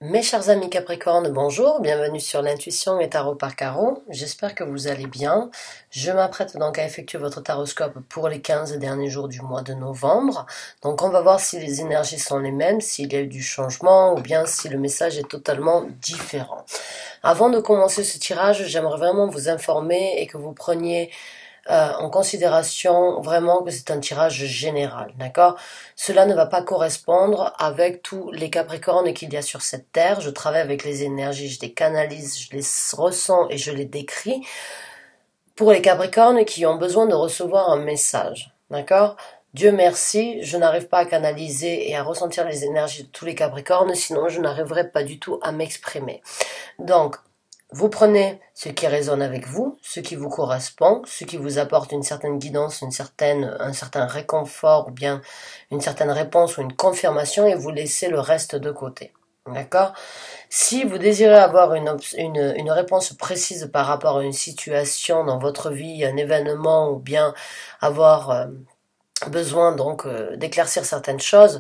Mes chers amis Capricorne, bonjour, bienvenue sur l'intuition et tarot par carreau. J'espère que vous allez bien. Je m'apprête donc à effectuer votre taroscope pour les 15 derniers jours du mois de novembre. Donc on va voir si les énergies sont les mêmes, s'il y a eu du changement ou bien si le message est totalement différent. Avant de commencer ce tirage, j'aimerais vraiment vous informer et que vous preniez en considération vraiment que c'est un tirage général, d'accord? Cela ne va pas correspondre avec tous les Capricornes qu'il y a sur cette terre. Je travaille avec les énergies, je les canalise, je les ressens et je les décris. Pour les Capricornes qui ont besoin de recevoir un message, d'accord? Dieu merci, je n'arrive pas à canaliser et à ressentir les énergies de tous les Capricornes, sinon je n'arriverai pas du tout à m'exprimer. Donc, vous prenez ce qui résonne avec vous, ce qui vous correspond, ce qui vous apporte une certaine guidance, un certain réconfort ou bien une certaine réponse ou une confirmation et vous laissez le reste de côté. D'accord? Si vous désirez avoir une réponse précise par rapport à une situation dans votre vie, un événement ou bien avoir besoin donc d'éclaircir certaines choses,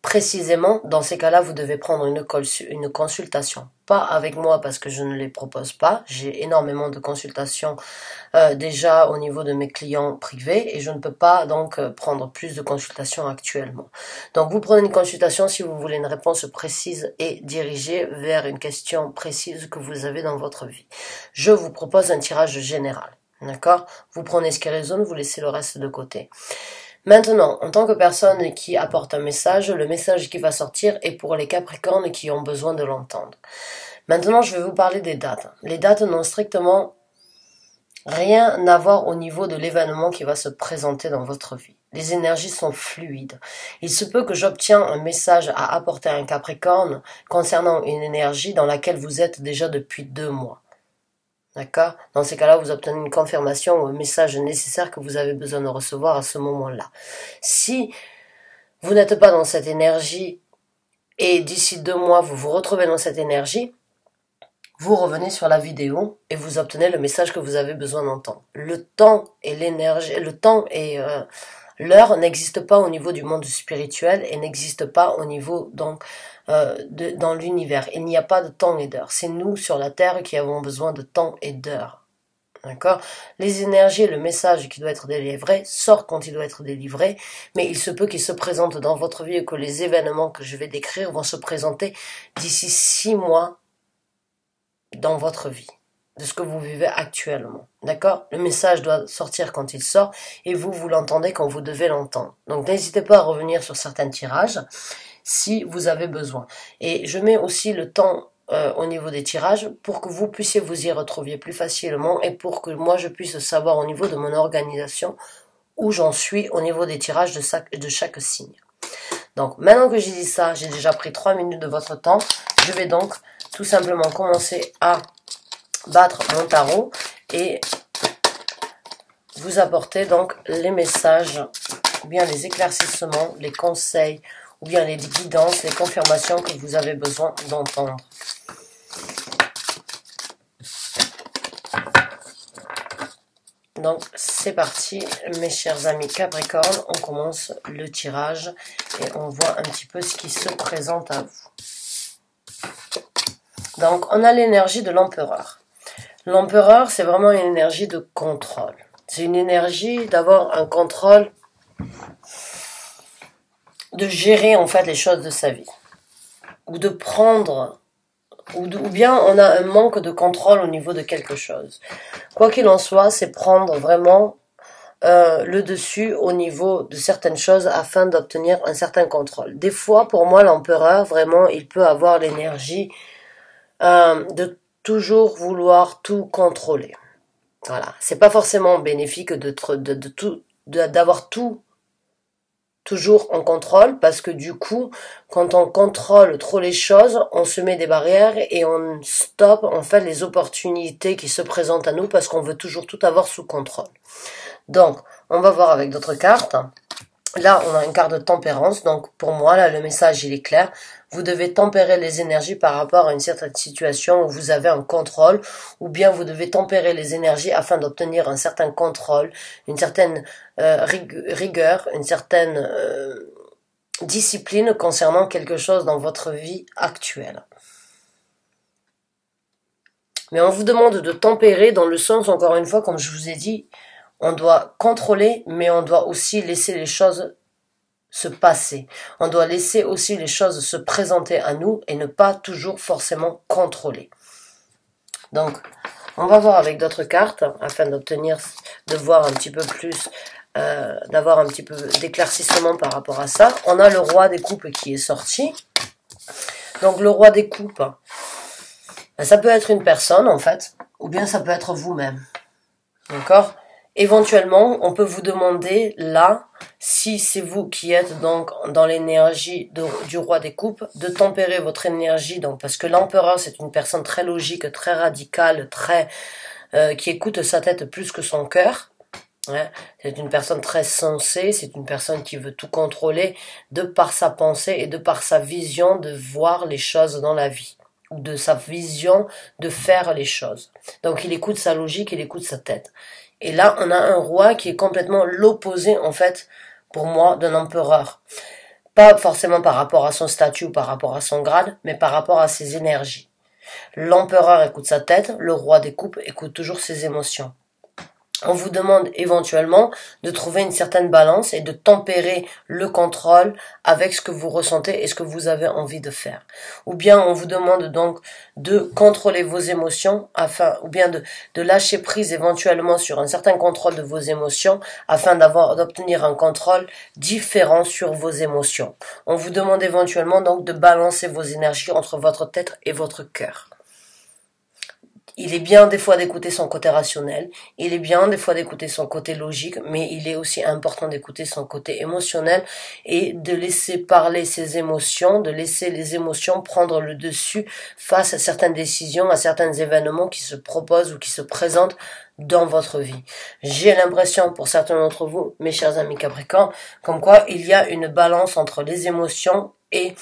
précisément, dans ces cas-là, vous devez prendre une consultation. Pas avec moi parce que je ne les propose pas. J'ai énormément de consultations déjà au niveau de mes clients privés et je ne peux pas donc prendre plus de consultations actuellement. Donc vous prenez une consultation si vous voulez une réponse précise et dirigée vers une question précise que vous avez dans votre vie. Je vous propose un tirage général. D'accord? Vous prenez ce qui résonne, vous laissez le reste de côté. Maintenant, en tant que personne qui apporte un message, le message qui va sortir est pour les Capricornes qui ont besoin de l'entendre. Maintenant, je vais vous parler des dates. Les dates n'ont strictement rien à voir au niveau de l'événement qui va se présenter dans votre vie. Les énergies sont fluides. Il se peut que j'obtienne un message à apporter à un Capricorne concernant une énergie dans laquelle vous êtes déjà depuis 2 mois. D'accord? Dans ces cas-là, vous obtenez une confirmation ou un message nécessaire que vous avez besoin de recevoir à ce moment-là. Si vous n'êtes pas dans cette énergie et d'ici 2 mois, vous vous retrouvez dans cette énergie, vous revenez sur la vidéo et vous obtenez le message que vous avez besoin d'entendre. Le temps et l'heure n'existent pas au niveau du monde spirituel et n'existent pas au niveau donc dans l'univers. Il n'y a pas de temps et d'heure. C'est nous sur la Terre qui avons besoin de temps et d'heure. D'accord? Les énergies et le message qui doit être délivré sort quand il doit être délivré, mais il se peut qu'il se présente dans votre vie et que les événements que je vais décrire vont se présenter d'ici 6 mois dans votre vie, de ce que vous vivez actuellement. D'accord? Le message doit sortir quand il sort et vous l'entendez quand vous devez l'entendre. Donc n'hésitez pas à revenir sur certains tirages si vous avez besoin. Et je mets aussi le temps au niveau des tirages pour que vous puissiez vous y retrouver plus facilement et pour que moi je puisse savoir au niveau de mon organisation où j'en suis au niveau des tirages de chaque signe. Donc maintenant que j'ai dit ça, j'ai déjà pris 3 minutes de votre temps. Je vais donc tout simplement commencer à battre mon tarot et vous apporter donc les messages, ou bien les éclaircissements, les conseils, ou bien les guidances, les confirmations que vous avez besoin d'entendre. Donc c'est parti mes chers amis Capricorne, on commence le tirage et on voit un petit peu ce qui se présente à vous. Donc on a l'énergie de l'empereur. L'empereur c'est vraiment une énergie de contrôle. C'est une énergie d'avoir un contrôle, de gérer en fait les choses de sa vie. Ou de prendre, ou bien on a un manque de contrôle au niveau de quelque chose. Quoi qu'il en soit, c'est prendre vraiment le dessus au niveau de certaines choses afin d'obtenir un certain contrôle. Des fois, pour moi, l'empereur, vraiment, il peut avoir l'énergie de toujours vouloir tout contrôler. Voilà, c'est pas forcément bénéfique d'avoir tout toujours en contrôle parce que du coup, quand on contrôle trop les choses, on se met des barrières et on stoppe en fait les opportunités qui se présentent à nous parce qu'on veut toujours tout avoir sous contrôle. Donc, on va voir avec d'autres cartes. Là, on a une carte de tempérance. Donc, pour moi, là, le message, il est clair. Vous devez tempérer les énergies par rapport à une certaine situation où vous avez un contrôle, ou bien vous devez tempérer les énergies afin d'obtenir un certain contrôle, une certaine rigueur, une certaine discipline concernant quelque chose dans votre vie actuelle. Mais on vous demande de tempérer dans le sens, encore une fois, comme je vous ai dit, on doit contrôler, mais on doit aussi laisser les choses se passer. On doit laisser aussi les choses se présenter à nous et ne pas toujours forcément contrôler. Donc, on va voir avec d'autres cartes afin de voir un petit peu plus, d'avoir un petit peu d'éclaircissement par rapport à ça. On a le roi des coupes qui est sorti. Donc, le roi des coupes, ça peut être une personne en fait, ou bien ça peut être vous-même. D'accord ? Éventuellement, on peut vous demander là, si c'est vous qui êtes donc dans l'énergie du roi des coupes, de tempérer votre énergie, donc parce que l'empereur c'est une personne très logique, très radicale, qui écoute sa tête plus que son cœur. Ouais. C'est une personne très sensée, c'est une personne qui veut tout contrôler de par sa pensée et de par sa vision de voir les choses dans la vie, ou de sa vision de faire les choses. Donc il écoute sa logique, il écoute sa tête. Et là, on a un roi qui est complètement l'opposé, en fait, pour moi, d'un empereur. Pas forcément par rapport à son statut ou par rapport à son grade, mais par rapport à ses énergies. L'empereur écoute sa tête, le roi des coupes écoute toujours ses émotions. On vous demande éventuellement de trouver une certaine balance et de tempérer le contrôle avec ce que vous ressentez et ce que vous avez envie de faire. Ou bien on vous demande donc de contrôler vos émotions ou bien de lâcher prise éventuellement sur un certain contrôle de vos émotions afin d'obtenir un contrôle différent sur vos émotions. On vous demande éventuellement donc de balancer vos énergies entre votre tête et votre cœur. Il est bien des fois d'écouter son côté rationnel, il est bien des fois d'écouter son côté logique, mais il est aussi important d'écouter son côté émotionnel et de laisser parler ses émotions, de laisser les émotions prendre le dessus face à certaines décisions, à certains événements qui se proposent ou qui se présentent dans votre vie. J'ai l'impression, pour certains d'entre vous, mes chers amis Capricornes, comme quoi il y a une balance entre les émotions et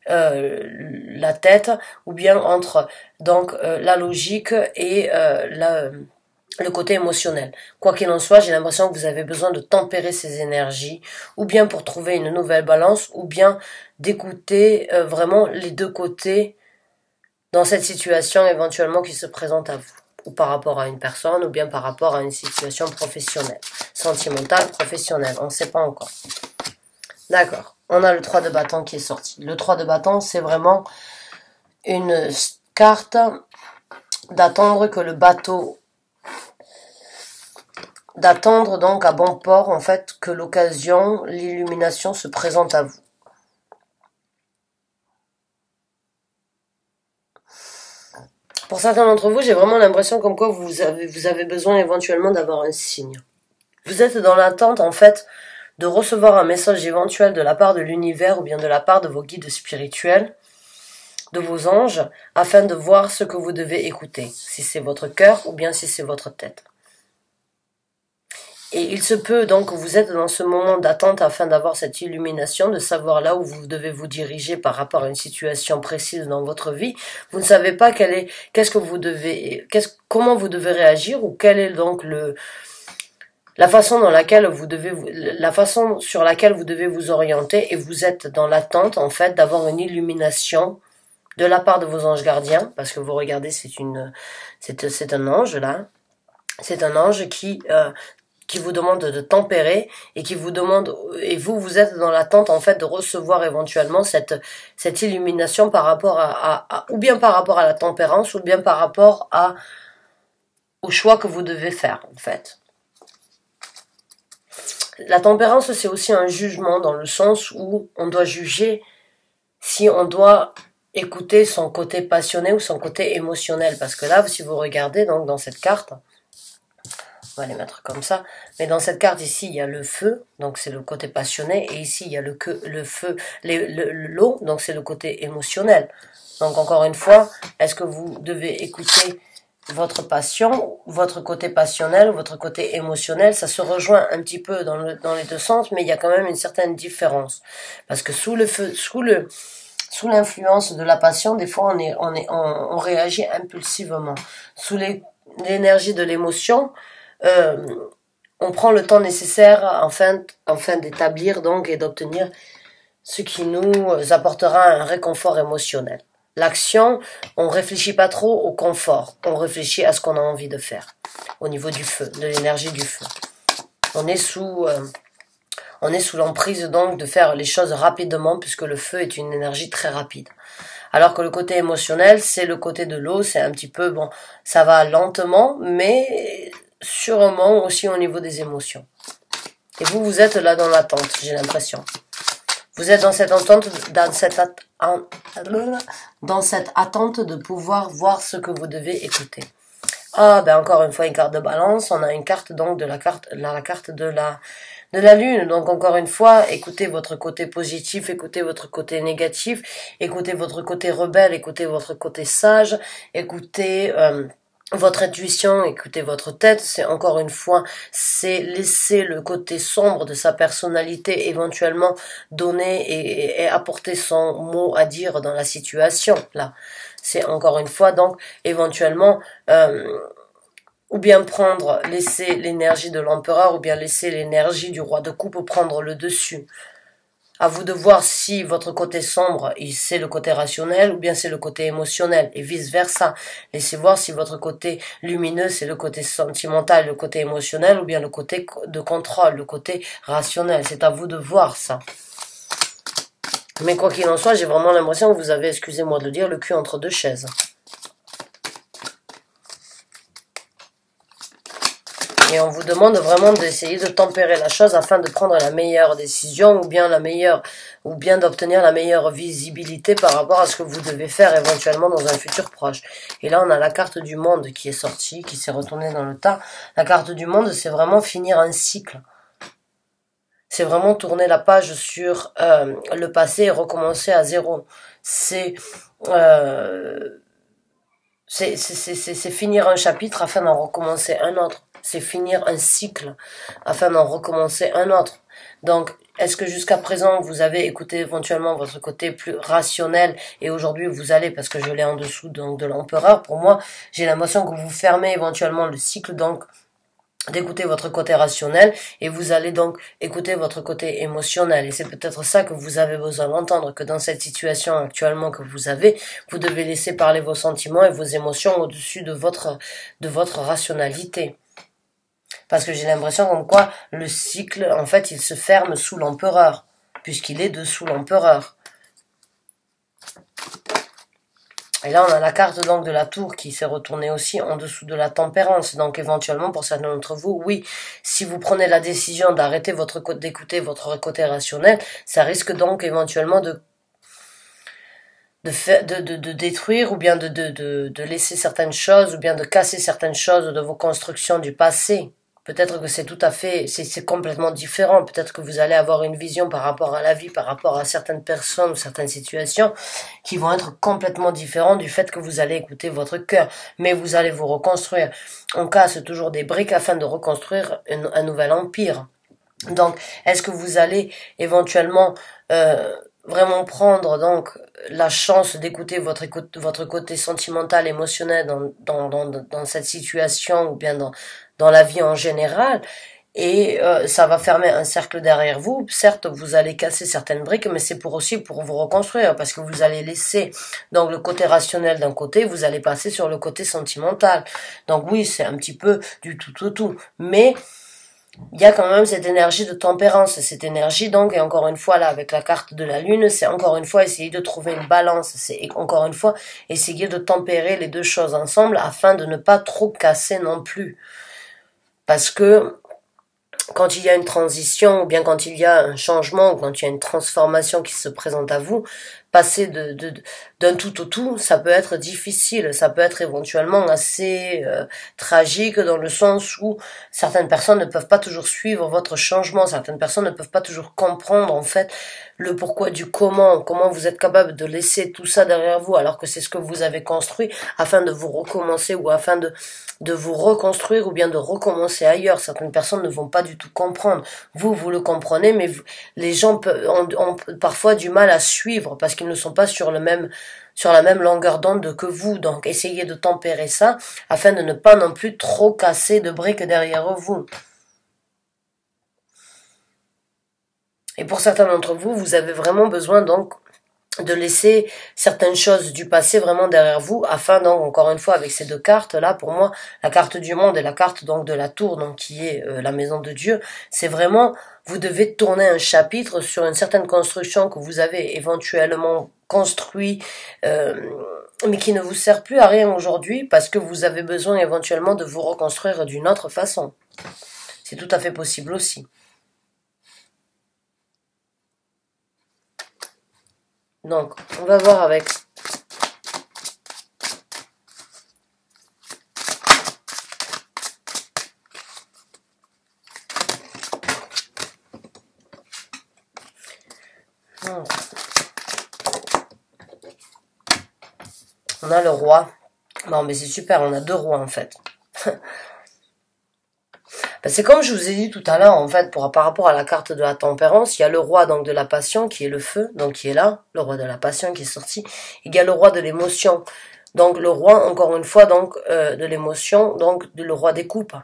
la tête, ou bien entre donc la logique et le côté émotionnel. Quoi qu'il en soit, j'ai l'impression que vous avez besoin de tempérer ces énergies, ou bien pour trouver une nouvelle balance, ou bien d'écouter vraiment les deux côtés dans cette situation éventuellement qui se présente à vous, ou par rapport à une personne, ou bien par rapport à une situation professionnelle, sentimentale, professionnelle, on ne sait pas encore. D'accord. On a le 3 de bâton qui est sorti. Le 3 de bâton, c'est vraiment une carte d'attendre que le bateau, d'attendre donc à bon port, en fait, que l'occasion, l'illumination se présente à vous. Pour certains d'entre vous, j'ai vraiment l'impression comme quoi vous avez besoin éventuellement d'avoir un signe. Vous êtes dans l'attente, en fait, de recevoir un message éventuel de la part de l'univers ou bien de la part de vos guides spirituels, de vos anges, afin de voir ce que vous devez écouter, si c'est votre cœur ou bien si c'est votre tête. Et il se peut donc que vous êtes dans ce moment d'attente afin d'avoir cette illumination, de savoir là où vous devez vous diriger par rapport à une situation précise dans votre vie. Vous ne savez pas comment vous devez réagir ou quel est donc la façon sur laquelle vous devez vous orienter, et vous êtes dans l'attente en fait d'avoir une illumination de la part de vos anges gardiens, parce que vous regardez, c'est un ange là, c'est un ange qui vous demande de tempérer et qui vous demande, et vous êtes dans l'attente en fait de recevoir éventuellement cette illumination par rapport ou bien par rapport à la tempérance, ou bien par rapport au choix que vous devez faire en fait. La tempérance, c'est aussi un jugement dans le sens où on doit juger si on doit écouter son côté passionné ou son côté émotionnel. Parce que là, si vous regardez donc dans cette carte, on va les mettre comme ça, mais dans cette carte ici, il y a le feu, donc c'est le côté passionné, et ici, il y a le feu, l'eau, donc c'est le côté émotionnel. Donc encore une fois, est-ce que vous devez écouter votre passion, votre côté passionnel, votre côté émotionnel? Ça se rejoint un petit peu dans les deux sens, mais il y a quand même une certaine différence. Parce que sous l'influence de la passion, des fois on réagit impulsivement. Sous l'énergie de l'émotion, on prend le temps nécessaire afin d'établir donc et d'obtenir ce qui nous apportera un réconfort émotionnel. l'action, on réfléchit pas trop au confort, on réfléchit à ce qu'on a envie de faire, au niveau du feu, de l'énergie du feu. On est sous l'emprise donc de faire les choses rapidement, puisque le feu est une énergie très rapide. Alors que le côté émotionnel, c'est le côté de l'eau, c'est un petit peu, bon, ça va lentement, mais sûrement aussi au niveau des émotions. Et vous, vous êtes là dans l'attente, j'ai l'impression. Vous êtes dans cette attente, dans cette attente de pouvoir voir ce que vous devez écouter. Ah, ben encore une fois, une carte de balance, on a une carte donc de la carte de la lune. Donc encore une fois, écoutez votre côté positif, écoutez votre côté négatif, écoutez votre côté rebelle, écoutez votre côté sage, écoutez votre intuition, écoutez votre tête. C'est encore une fois, c'est laisser le côté sombre de sa personnalité éventuellement donner et apporter son mot à dire dans la situation. Là, c'est encore une fois donc éventuellement ou bien laisser l'énergie de l'empereur, ou bien laisser l'énergie du roi de coupe prendre le dessus. À vous de voir si votre côté sombre, c'est le côté rationnel, ou bien c'est le côté émotionnel, et vice versa. Laissez voir si votre côté lumineux, c'est le côté sentimental, le côté émotionnel, ou bien le côté de contrôle, le côté rationnel. C'est à vous de voir ça. Mais quoi qu'il en soit, j'ai vraiment l'impression que vous avez, excusez-moi de le dire, le cul entre deux chaises. Et on vous demande vraiment d'essayer de tempérer la chose afin de prendre la meilleure décision ou bien d'obtenir la meilleure visibilité par rapport à ce que vous devez faire éventuellement dans un futur proche. Et là, on a la carte du monde qui est sortie, qui s'est retournée dans le tas. La carte du monde, c'est vraiment finir un cycle. C'est vraiment tourner la page sur le passé et recommencer à zéro. C'est finir un chapitre afin d'en recommencer un autre. C'est finir un cycle afin d'en recommencer un autre. Donc, est-ce que jusqu'à présent, vous avez écouté éventuellement votre côté plus rationnel et aujourd'hui vous allez, parce que je l'ai en dessous donc de l'empereur, pour moi, j'ai l'impression que vous fermez éventuellement le cycle donc d'écouter votre côté rationnel et vous allez donc écouter votre côté émotionnel et c'est peut-être ça que vous avez besoin d'entendre, que dans cette situation actuellement que vous avez, vous devez laisser parler vos sentiments et vos émotions au-dessus de votre rationalité. Parce que j'ai l'impression comme quoi le cycle, en fait, il se ferme sous l'empereur, puisqu'il est dessous l'empereur. Et là, on a la carte donc de la tour qui s'est retournée aussi en dessous de la tempérance. Donc éventuellement, pour certains d'entre vous, oui, si vous prenez la décision d'arrêter d'écouter votre côté rationnel, ça risque donc éventuellement de détruire ou bien de laisser certaines choses ou bien de casser certaines choses de vos constructions du passé. Peut-être que c'est complètement différent. Peut-être que vous allez avoir une vision par rapport à la vie, par rapport à certaines personnes ou certaines situations qui vont être complètement différentes du fait que vous allez écouter votre cœur. Mais vous allez vous reconstruire. On casse toujours des briques afin de reconstruire un nouvel empire. Donc, est-ce que vous allez éventuellement vraiment prendre donc la chance d'écouter votre côté sentimental, émotionnel dans cette situation ou bien dans la vie en général, et ça va fermer un cercle derrière vous. Certes, vous allez casser certaines briques, mais c'est aussi pour vous reconstruire, parce que vous allez laisser donc le côté rationnel d'un côté, vous allez passer sur le côté sentimental. Donc oui, c'est un petit peu du tout, mais il y a quand même cette énergie de tempérance, cette énergie donc, et encore une fois là avec la carte de la lune, c'est encore une fois essayer de trouver une balance, c'est encore une fois essayer de tempérer les deux choses ensemble afin de ne pas trop casser non plus. Parce que quand il y a une transition, ou bien quand il y a un changement, ou quand il y a une transformation qui se présente à vous, passer d'un tout au tout, ça peut être difficile, ça peut être éventuellement assez tragique dans le sens où certaines personnes ne peuvent pas toujours suivre votre changement, certaines personnes ne peuvent pas toujours comprendre en fait le pourquoi du comment vous êtes capable de laisser tout ça derrière vous alors que c'est ce que vous avez construit afin de vous recommencer ou afin de vous reconstruire ou bien de recommencer ailleurs. Certaines personnes ne vont pas du tout comprendre. Vous le comprenez, mais les gens ont parfois du mal à suivre parce qu'ils ne sont pas sur la même longueur d'onde que vous. Donc, essayez de tempérer ça afin de ne pas non plus trop casser de briques derrière vous. Et pour certains d'entre vous, vous avez vraiment besoin donc de laisser certaines choses du passé vraiment derrière vous, afin donc, encore une fois, avec ces deux cartes là, pour moi, la carte du monde et la carte donc de la tour, donc qui est la maison de Dieu, c'est vraiment, vous devez tourner un chapitre sur une certaine construction que vous avez éventuellement construit, mais qui ne vous sert plus à rien aujourd'hui, parce que vous avez besoin éventuellement de vous reconstruire d'une autre façon. C'est tout à fait possible aussi. Donc, on va voir avec on a le roi. Non, mais c'est super, on a deux rois en fait. C'est comme je vous ai dit tout à l'heure, en fait, par rapport à la carte de la tempérance, il y a le roi donc de la passion qui est le feu, donc qui est là, le roi de la passion qui est sorti. Il y a le roi de l'émotion, donc le roi, encore une fois, donc de l'émotion, donc le roi des coupes.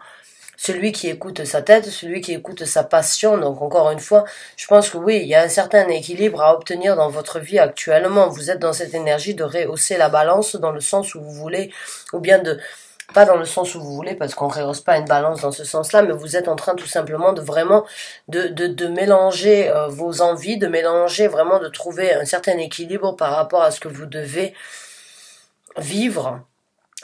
Celui qui écoute sa tête, celui qui écoute sa passion. Donc encore une fois, je pense que oui, il y a un certain équilibre à obtenir dans votre vie actuellement. Vous êtes dans cette énergie de rehausser la balance dans le sens où vous voulez, ou bien de pas dans le sens où vous voulez, parce qu'on ne rehausse pas une balance dans ce sens-là, mais vous êtes en train tout simplement de vraiment de mélanger vos envies, de mélanger vraiment, de trouver un certain équilibre par rapport à ce que vous devez vivre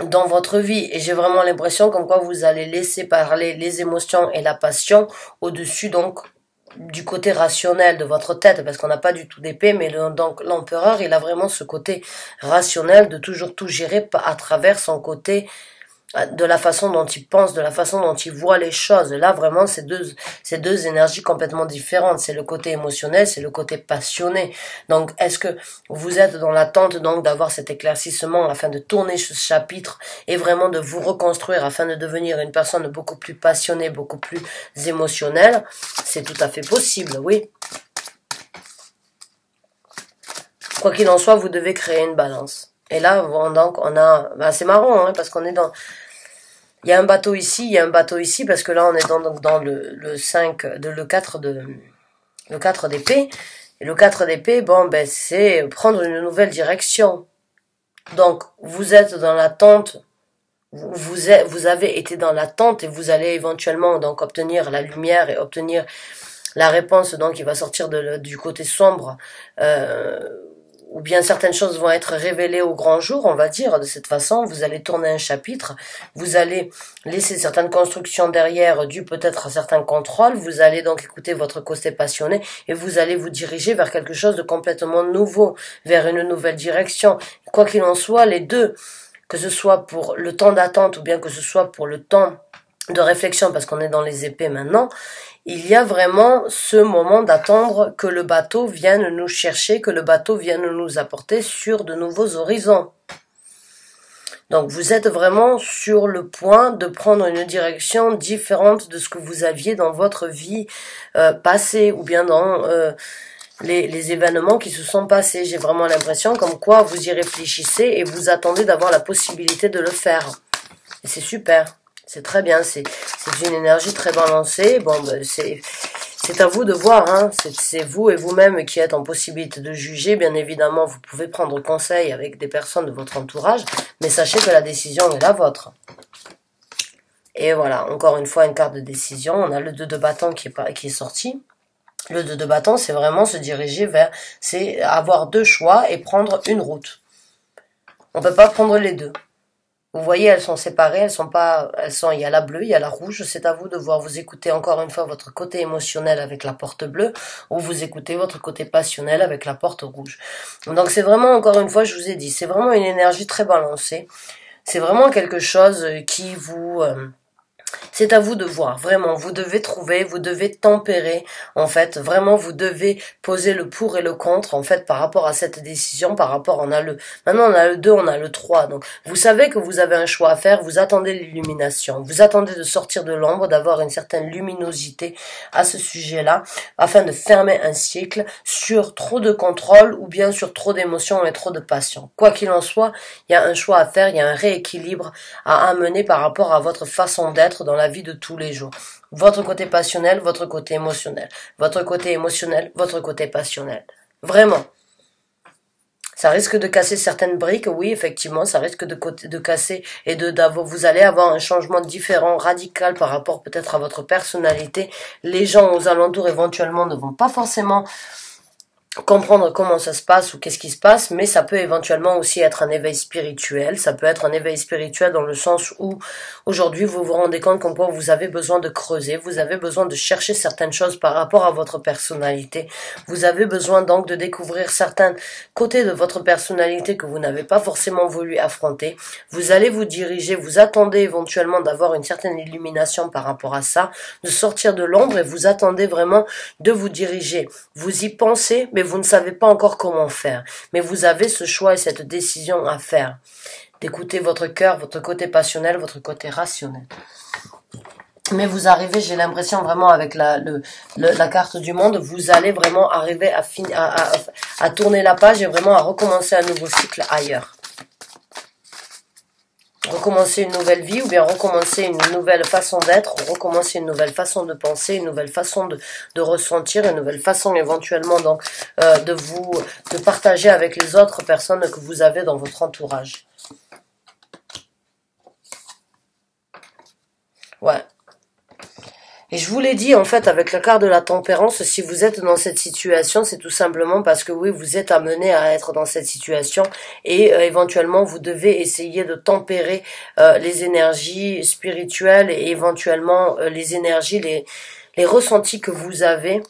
dans votre vie. Et j'ai vraiment l'impression comme quoi vous allez laisser parler les émotions et la passion au-dessus donc du côté rationnel de votre tête, parce qu'on n'a pas du tout d'épée, mais donc l'empereur, il a vraiment ce côté rationnel de toujours tout gérer à travers son côté, de la façon dont il pense, de la façon dont il voit les choses. Là, vraiment, c'est deux énergies complètement différentes. C'est le côté émotionnel, c'est le côté passionné. Donc, est-ce que vous êtes dans l'attente donc d'avoir cet éclaircissement afin de tourner ce chapitre et vraiment de vous reconstruire afin de devenir une personne beaucoup plus passionnée, beaucoup plus émotionnelle? C'est tout à fait possible, oui. Quoi qu'il en soit, vous devez créer une balance. Et là, donc, on a, c'est marrant, hein, parce qu'on est dans, il y a un bateau ici, il y a un bateau ici, parce que là, on est dans le 5, le 4 d'épée. Et le 4 d'épée, bon, ben, c'est prendre une nouvelle direction. Donc, vous êtes dans l'attente, vous avez été dans l'attente et vous allez éventuellement, donc, obtenir la lumière et obtenir la réponse, donc, qui va sortir du côté sombre, ou bien certaines choses vont être révélées au grand jour, on va dire, de cette façon. Vous allez tourner un chapitre, vous allez laisser certaines constructions derrière, dû peut-être à certains contrôles, vous allez donc écouter votre côté passionné, et vous allez vous diriger vers quelque chose de complètement nouveau, vers une nouvelle direction. Quoi qu'il en soit, les deux, que ce soit pour le temps d'attente, ou bien que ce soit pour le temps de réflexion, parce qu'on est dans les épées maintenant, il y a vraiment ce moment d'attendre que le bateau vienne nous chercher, que le bateau vienne nous apporter sur de nouveaux horizons. Donc vous êtes vraiment sur le point de prendre une direction différente de ce que vous aviez dans votre vie passée, ou bien dans les événements qui se sont passés. J'ai vraiment l'impression comme quoi vous y réfléchissez et vous attendez d'avoir la possibilité de le faire. Et c'est super. C'est très bien, c'est une énergie très balancée. Bon, ben, c'est à vous de voir, hein. C'est vous et vous-même qui êtes en possibilité de juger. Bien évidemment, vous pouvez prendre conseil avec des personnes de votre entourage, mais sachez que la décision est la vôtre. Et voilà, encore une fois, une carte de décision. On a le 2 de bâton qui est sorti. Le 2 de bâton, c'est vraiment se diriger vers, c'est avoir deux choix et prendre une route. On peut pas prendre les deux. Vous voyez, elles sont séparées, il y a la bleue, il y a la rouge, c'est à vous de voir. Vous écoutez encore une fois votre côté émotionnel avec la porte bleue, ou vous écoutez votre côté passionnel avec la porte rouge. Donc c'est vraiment, encore une fois, je vous ai dit, c'est vraiment une énergie très balancée. C'est vraiment quelque chose qui vous... c'est à vous de voir, vraiment, vous devez trouver, vous devez tempérer, en fait, vraiment, vous devez poser le pour et le contre, en fait, par rapport à cette décision, maintenant on a le 2, on a le 3, donc, vous savez que vous avez un choix à faire, vous attendez l'illumination, vous attendez de sortir de l'ombre, d'avoir une certaine luminosité à ce sujet-là, afin de fermer un cycle sur trop de contrôle, ou bien sur trop d'émotions et trop de passion. Quoi qu'il en soit, il y a un choix à faire, il y a un rééquilibre à amener par rapport à votre façon d'être dans la vie de tous les jours. Votre côté passionnel, votre côté émotionnel. Votre côté émotionnel, votre côté passionnel. Vraiment. Ça risque de casser certaines briques, oui, effectivement, ça risque de casser et vous allez avoir un changement différent, radical par rapport peut-être à votre personnalité. Les gens aux alentours éventuellement ne vont pas forcément comprendre comment ça se passe ou qu'est-ce qui se passe, mais ça peut éventuellement aussi être un éveil spirituel. Ça peut être un éveil spirituel dans le sens où aujourd'hui vous vous rendez compte qu'en quoi vous avez besoin de creuser, vous avez besoin de chercher certaines choses par rapport à votre personnalité. Vous avez besoin donc de découvrir certains côtés de votre personnalité que vous n'avez pas forcément voulu affronter. Vous allez vous diriger, vous attendez éventuellement d'avoir une certaine illumination par rapport à ça, de sortir de l'ombre et vous attendez vraiment de vous diriger. Vous y pensez, mais vous ne savez pas encore comment faire. Mais vous avez ce choix et cette décision à faire. D'écouter votre cœur, votre côté passionnel, votre côté rationnel. Mais vous arrivez, j'ai l'impression vraiment avec la carte du monde, vous allez vraiment arriver à tourner la page et vraiment à recommencer un nouveau cycle ailleurs. Recommencer une nouvelle vie ou bien recommencer une nouvelle façon d'être, recommencer une nouvelle façon de penser, une nouvelle façon de ressentir, une nouvelle façon éventuellement donc de partager avec les autres personnes que vous avez dans votre entourage. Ouais. Et je vous l'ai dit, en fait, avec la carte de la tempérance, si vous êtes dans cette situation, c'est tout simplement parce que oui, vous êtes amené à être dans cette situation et éventuellement, vous devez essayer de tempérer les énergies spirituelles et éventuellement les énergies, les ressentis que vous avez.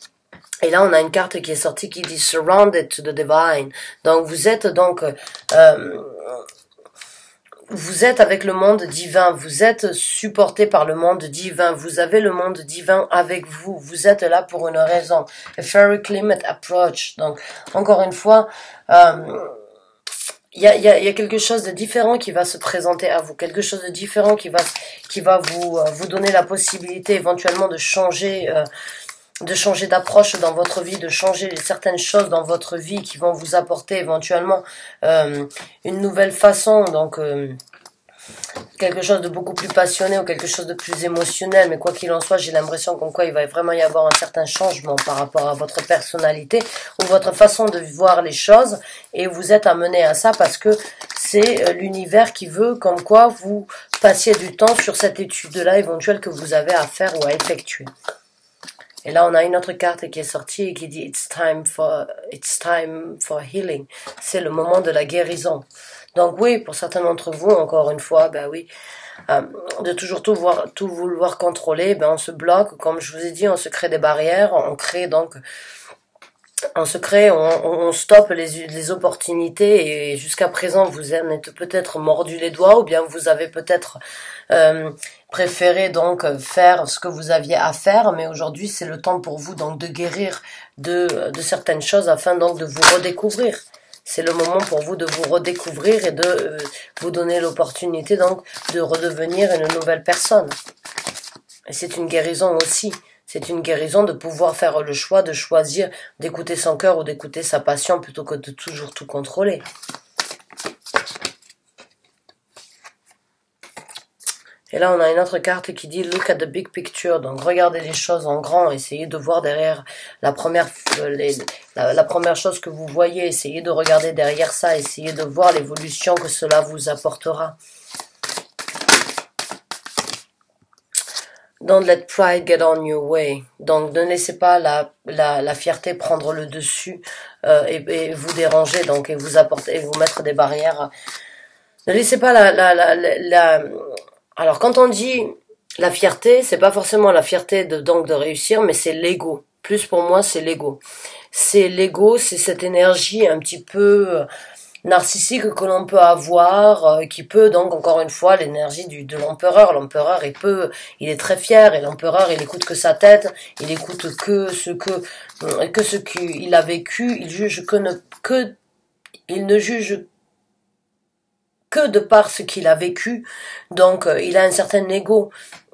Et là, on a une carte qui est sortie qui dit « Surrounded to the Divine ». Donc, vous êtes donc... vous êtes avec le monde divin, vous êtes supporté par le monde divin, vous avez le monde divin avec vous, vous êtes là pour une raison. A fairy climate approach. Donc, encore une fois, il y a quelque chose de différent qui va se présenter à vous, quelque chose de différent qui va vous donner la possibilité éventuellement de changer d'approche dans votre vie, de changer certaines choses dans votre vie qui vont vous apporter éventuellement une nouvelle façon, donc quelque chose de beaucoup plus passionné ou quelque chose de plus émotionnel, mais quoi qu'il en soit, j'ai l'impression qu'en quoi il va vraiment y avoir un certain changement par rapport à votre personnalité ou votre façon de voir les choses, et vous êtes amené à ça parce que c'est l'univers qui veut comme quoi vous passiez du temps sur cette étude-là éventuelle que vous avez à faire ou à effectuer. Et là, on a une autre carte qui est sortie et qui dit It's time for healing. C'est le moment de la guérison. Donc oui, pour certains d'entre vous, encore une fois, ben oui, de toujours tout vouloir contrôler, ben on se bloque, comme je vous ai dit, on se crée des barrières, on stoppe les opportunités, et jusqu'à présent vous en êtes peut-être mordu les doigts ou bien vous avez peut-être préféré donc faire ce que vous aviez à faire, mais aujourd'hui c'est le temps pour vous donc de guérir de certaines choses afin donc de vous redécouvrir. C'est le moment pour vous de vous redécouvrir et de vous donner l'opportunité donc de redevenir une nouvelle personne. Et c'est une guérison aussi. C'est une guérison de pouvoir faire le choix de choisir d'écouter son cœur ou d'écouter sa passion plutôt que de toujours tout contrôler. Et là, on a une autre carte qui dit « Look at the big picture ». Donc, regardez les choses en grand, essayez de voir derrière la première chose que vous voyez, essayez de regarder derrière ça, essayez de voir l'évolution que cela vous apportera. Don't let pride get on your way. Donc, ne laissez pas la fierté prendre le dessus et vous déranger, donc, et vous mettre des barrières. Ne laissez pas Alors, quand on dit la fierté, c'est pas forcément la fierté de réussir, mais c'est l'ego. Plus pour moi, c'est l'ego. C'est l'ego, c'est cette énergie un petit peu narcissique que l'on peut avoir, qui peut donc, encore une fois, l'énergie de l'empereur. L'empereur, il est très fier, et l'empereur, il écoute que sa tête, il écoute que ce qu'il a vécu, il ne juge que de par ce qu'il a vécu, donc il a un certain ego.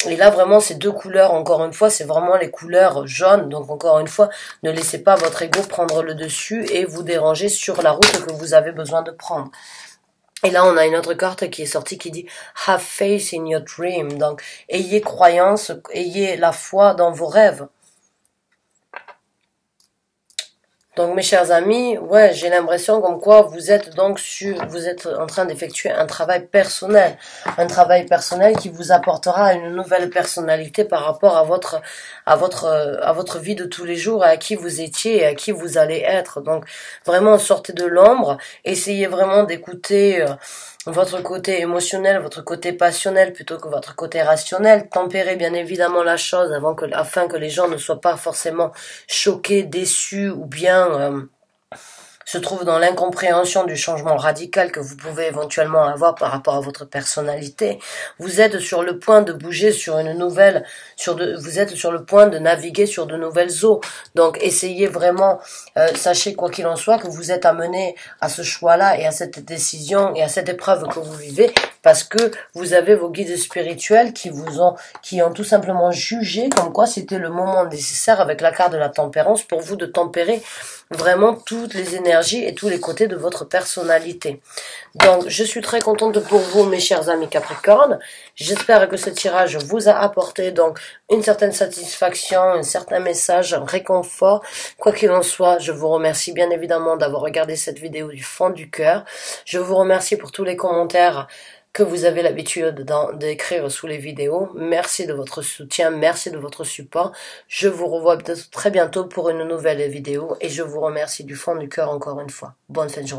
Et là vraiment ces deux couleurs, encore une fois, c'est vraiment les couleurs jaunes, donc encore une fois, ne laissez pas votre ego prendre le dessus et vous déranger sur la route que vous avez besoin de prendre. Et là on a une autre carte qui est sortie qui dit « Have faith in your dream », donc ayez croyance, ayez la foi dans vos rêves. Donc mes chers amis, ouais, j'ai l'impression comme quoi vous êtes donc vous êtes en train d'effectuer un travail personnel qui vous apportera une nouvelle personnalité par rapport à votre vie de tous les jours, à qui vous étiez et à qui vous allez être. Donc vraiment sortez de l'ombre, essayez vraiment d'écouter votre côté émotionnel, votre côté passionnel plutôt que votre côté rationnel. Tempérez bien évidemment la chose afin que les gens ne soient pas forcément choqués, déçus ou bien se trouvent dans l'incompréhension du changement radical que vous pouvez éventuellement avoir par rapport à votre personnalité. Vous êtes sur le point de bouger sur vous êtes sur le point de naviguer sur de nouvelles eaux. Donc essayez vraiment, sachez quoi qu'il en soit que vous êtes amené à ce choix-là et à cette décision et à cette épreuve que vous vivez parce que vous avez vos guides spirituels qui ont tout simplement jugé comme quoi c'était le moment nécessaire avec la carte de la tempérance pour vous de tempérer vraiment toutes les énergies et tous les côtés de votre personnalité. Donc, je suis très contente pour vous, mes chers amis Capricorne. J'espère que ce tirage vous a apporté donc une certaine satisfaction, un certain message, un réconfort. Quoi qu'il en soit, je vous remercie bien évidemment d'avoir regardé cette vidéo du fond du cœur. Je vous remercie pour tous les commentaires que vous avez l'habitude d'écrire sous les vidéos. Merci de votre soutien, merci de votre support. Je vous revois peut-être très bientôt pour une nouvelle vidéo et je vous remercie du fond du cœur encore une fois. Bonne fin de journée.